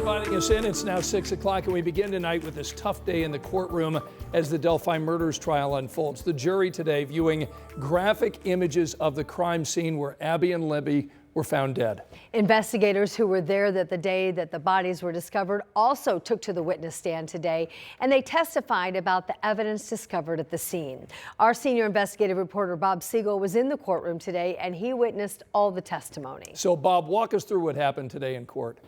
Inviting us in, it's now 6 o'clock, and we begin tonight with this tough day in the courtroom as the Delphi murders trial unfolds. The jury today viewing graphic images of the crime scene where Abby and Libby were found dead. Investigators who were there the day that the bodies were discovered also took to the witness stand today, and they testified about the evidence discovered at the scene. Our senior investigative reporter Bob Siegel was in the courtroom today, and he witnessed all the testimony. So Bob, walk us through what happened today in court.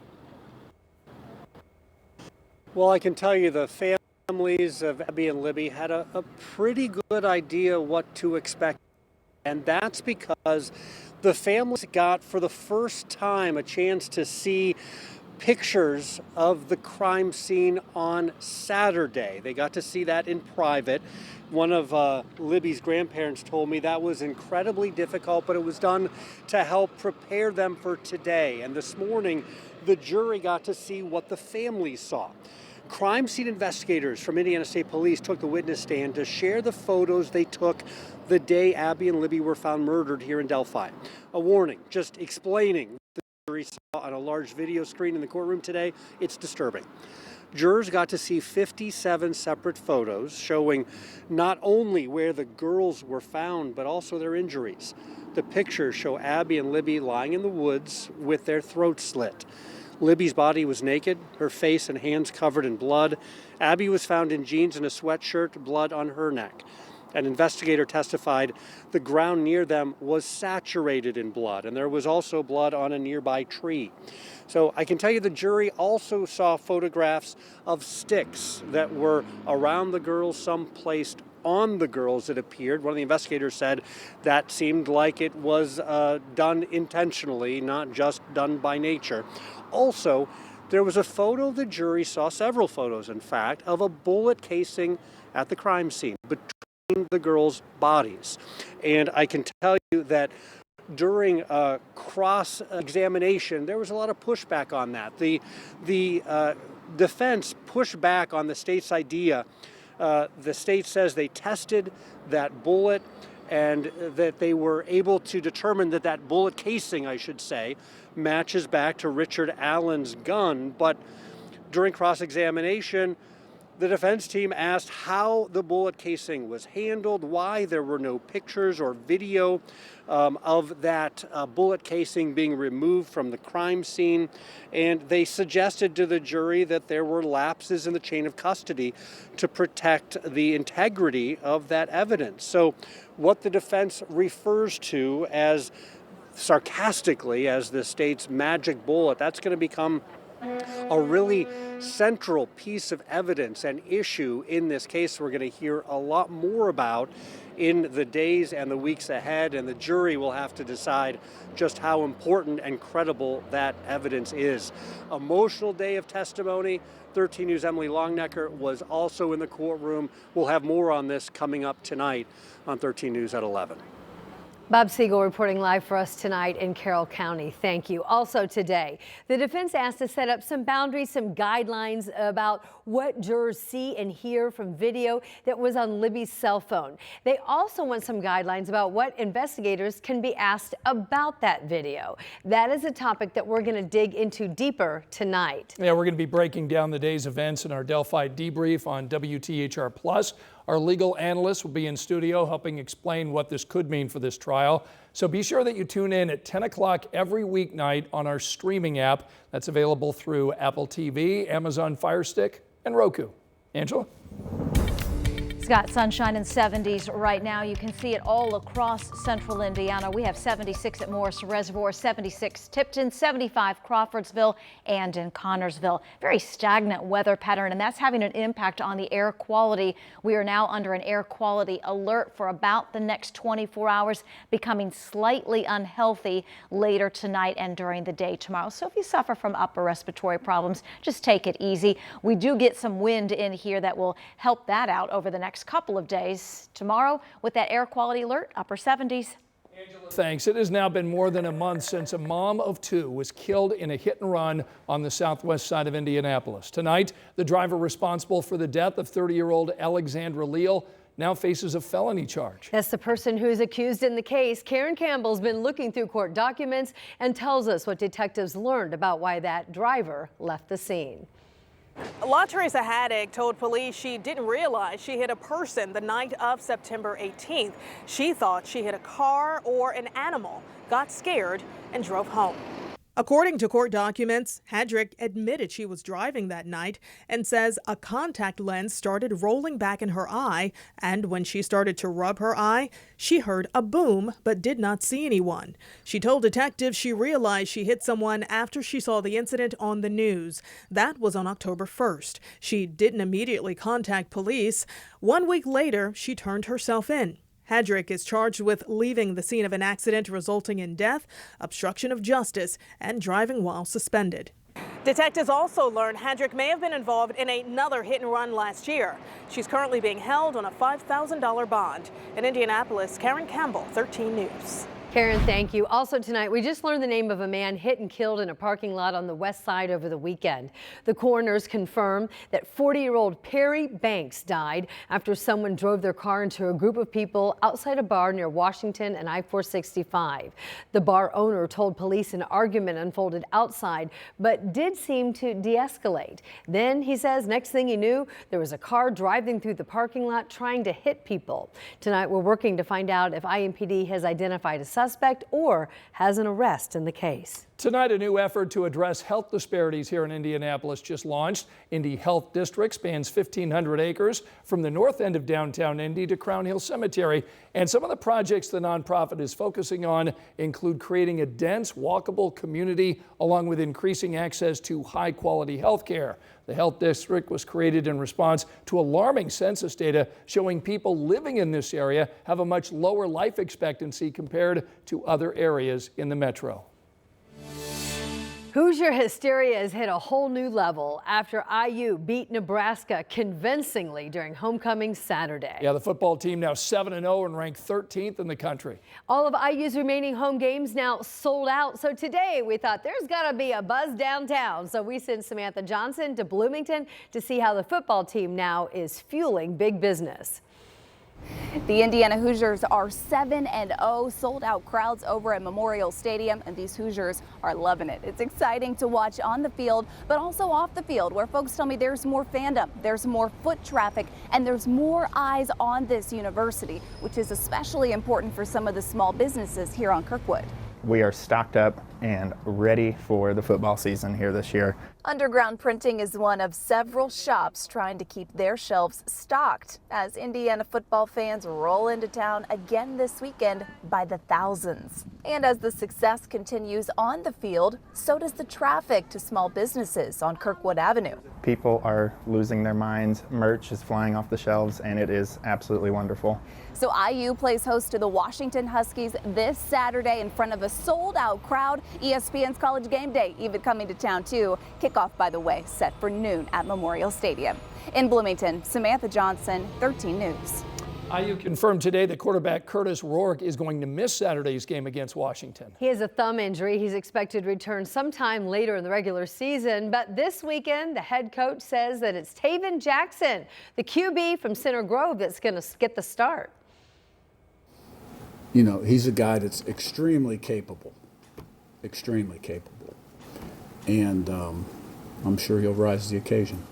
Well, I can tell you the families of Abby and Libby had a pretty good idea what to expect. And that's because the families got, for the first time, a chance to see pictures of the crime scene on Saturday. They got to see that in private. One of Libby's grandparents told me that was incredibly difficult, but it was done to help prepare them for today. And this morning, the jury got to see what the families saw. Crime scene investigators from Indiana State Police took the witness stand to share the photos they took the day Abby and Libby were found murdered here in Delphi. A warning, just explaining what the jury saw on a large video screen in the courtroom today. It's disturbing. Jurors got to see 57 separate photos showing not only where the girls were found, but also their injuries. The pictures show Abby and Libby lying in the woods with their throats slit. Libby's body was naked, her face and hands covered in blood. Abby was found in jeans and a sweatshirt, blood on her neck. An investigator testified the ground near them was saturated in blood, and there was also blood on a nearby tree. So I can tell you the jury also saw photographs of sticks that were around the girls, some placed on the girls, it appeared. One of the investigators said that seemed like it was done intentionally, not just done by nature. Also, there was a photo the jury saw, several photos in fact, of a bullet casing at the crime scene between the girls' bodies. And I can tell you that during cross-examination, there was a lot of pushback on that. The defense pushed back on the state's idea. The state says they tested that bullet and that they were able to determine that that bullet casing, I should say, matches back to Richard Allen's gun. But during cross-examination, the defense team asked how the bullet casing was handled, why there were no pictures or video of that bullet casing being removed from the crime scene. And they suggested to the jury that there were lapses in the chain of custody to protect the integrity of that evidence. So what the defense refers to as sarcastically as the state's magic bullet, that's going to become a really central piece of evidence and issue in this case we're going to hear a lot more about in the days and the weeks ahead, and the jury will have to decide just how important and credible that evidence is. Emotional day of testimony. 13 News' Emily Longnecker was also in the courtroom. We'll have more on this coming up tonight on 13 News at 11. Bob Siegel reporting live for us tonight in Carroll County. Thank you. Also today, the defense asked to set up some boundaries, some guidelines about what jurors see and hear from video that was on Libby's cell phone. They also want some guidelines about what investigators can be asked about that video. That is a topic that we're going to dig into deeper tonight. Yeah, we're going to be breaking down the day's events in our Delphi debrief on WTHR Plus. Our legal analyst will be in studio helping explain what this could mean for this trial. So be sure that you tune in at 10 o'clock every weeknight on our streaming app that's available through Apple TV, Amazon Fire Stick, and Roku. Angela? Scott, sunshine in 70s right now. You can see it all across central Indiana. We have 76 at Morris Reservoir, 76 Tipton, 75 Crawfordsville, and in Connorsville. Very stagnant weather pattern, and that's having an impact on the air quality. We are now under an air quality alert for about the next 24 hours, becoming slightly unhealthy later tonight and during the day tomorrow. So if you suffer from upper respiratory problems, just take it easy. We do get some wind in here that will help that out over the next couple of days. Tomorrow, with that air quality alert, upper 70s. Angela, thanks. It has now been more than a month since a mom of two was killed in a hit and run on the southwest side of Indianapolis. Tonight, the driver responsible for the death of 30-year-old Alexandra Leal now faces a felony charge. That's the person who's accused in the case. Karen Campbell's been looking through court documents and tells us what detectives learned about why that driver left the scene. La Teresa Haddock told police she didn't realize she hit a person the night of September 18th. She thought she hit a car or an animal, got scared, and drove home. According to court documents, Hadrick admitted she was driving that night and says a contact lens started rolling back in her eye, and when she started to rub her eye, she heard a boom but did not see anyone. She told detectives she realized she hit someone after she saw the incident on the news. That was on October 1st. She didn't immediately contact police. 1 week later, she turned herself in. Hadrick is charged with leaving the scene of an accident resulting in death, obstruction of justice, and driving while suspended. Detectives also learned Hadrick may have been involved in another hit and run last year. She's currently being held on a $5,000 bond. In Indianapolis, Karen Campbell, 13 News. Karen, thank you. Also tonight, we just learned the name of a man hit and killed in a parking lot on the west side over the weekend. The coroners confirm that 40-year-old Perry Banks died after someone drove their car into a group of people outside a bar near Washington and I-465. The bar owner told police an argument unfolded outside, but did seem to de-escalate. Then, he says, next thing he knew, there was a car driving through the parking lot trying to hit people. Tonight, we're working to find out if IMPD has identified a suspect or has an arrest in the case. Tonight, a new effort to address health disparities here in Indianapolis just launched. Indy Health District spans 1,500 acres from the north end of downtown Indy to Crown Hill Cemetery. And some of the projects the nonprofit is focusing on include creating a dense, walkable community along with increasing access to high-quality health care. The health district was created in response to alarming census data showing people living in this area have a much lower life expectancy compared to other areas in the metro. Hoosier hysteria has hit a whole new level after IU beat Nebraska convincingly during homecoming Saturday. Yeah, the football team now 7-0 and ranked 13th in the country. All of IU's remaining home games now sold out. So today we thought there's got to be a buzz downtown. So we sent Samantha Johnson to Bloomington to see how the football team now is fueling big business. The Indiana Hoosiers are 7-0, sold out crowds over at Memorial Stadium, and these Hoosiers are loving it. It's exciting to watch on the field, but also off the field, where folks tell me there's more fandom, there's more foot traffic, and there's more eyes on this university, which is especially important for some of the small businesses here on Kirkwood. We are stocked up and ready for the football season here this year. Underground Printing is one of several shops trying to keep their shelves stocked as Indiana football fans roll into town again this weekend by the thousands. And as the success continues on the field, so does the traffic to small businesses on Kirkwood Avenue. People are losing their minds, merch is flying off the shelves, and it is absolutely wonderful. So IU plays host to the Washington Huskies this Saturday in front of a sold-out crowd. ESPN's College Game Day even coming to town too. Kickoff, by the way, set for noon at Memorial Stadium. In Bloomington, Samantha Johnson, 13 News. IU confirmed today that quarterback Curtis Rourke is going to miss Saturday's game against Washington. He has a thumb injury. He's expected to return sometime later in the regular season. But this weekend, the head coach says that it's Taven Jackson, the QB from Center Grove, that's going to get the start. You know, he's a guy that's extremely capable. And I'm sure he'll rise to the occasion.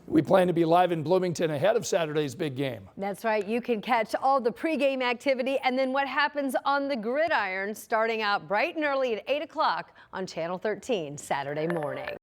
We plan to be live in Bloomington ahead of Saturday's big game. That's right. You can catch all the pregame activity and then what happens on the gridiron starting out bright and early at 8 o'clock on Channel 13 Saturday morning.